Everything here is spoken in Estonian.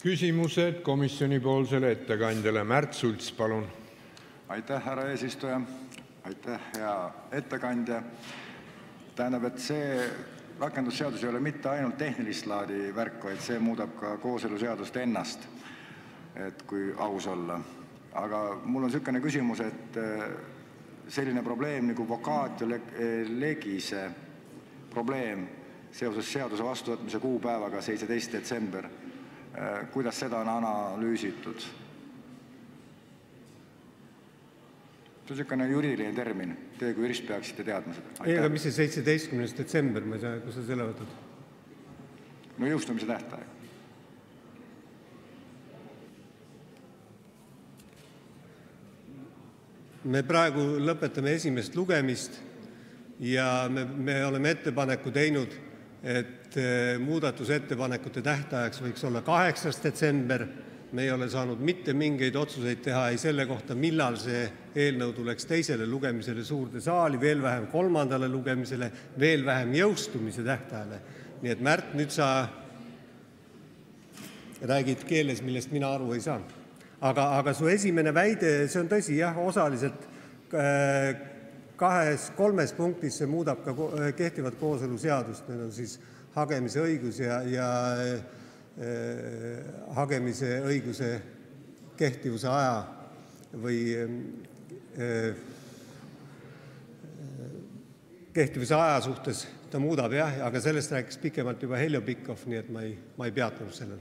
Küsimused komisjonipoolsele ettekandjale. Märt Sults, palun. Aitäh, härra eesistuja. Aitäh, hea ettekandja. Tähendab, et see rakendusseadus ei ole mitte ainult tehnilist laadi värk, vaid see muudab ka kooseluseadust ennast, et kui aus olla. Aga mul on niisugune küsimus, et selline probleem nagu vacatio legise probleem seoses seaduse vastuvõtmise kuupäevaga 17. detsember, kuidas seda on analüüsitud? See on niisugune juriidiline termin. Teie kui jurist peaksite teadma seda. Ei, aga mis see 17. detsember, ma ei saa, kus sa selle võtad? No jõustumise tähtaeg. Me praegu lõpetame esimest lugemist ja me oleme ettepaneku teinud, et muudatusettepanekute tähtajaks võiks olla 8. detsember. Me ei ole saanud mitte mingeid otsuseid teha ei selle kohta, millal see eelnõu tuleks teisele lugemisele suurde saali, veel vähem kolmandale lugemisele, veel vähem jõustumise tähtajale. Nii et Märt, nüüd sa räägid keeles, millest mina aru ei saa. Aga su esimene väide, see on tõsi, jah, osaliselt kolmes punktis see muudab ka kehtivat kooseluseadust. Need on siis hagemise õigus ja hagemise õiguse kehtivuse aja või kehtivuse aja suhtes ta muudab, jah, aga sellest rääkis pikemalt juba Heljo Pikhof, nii et ma ei peatunud sellel.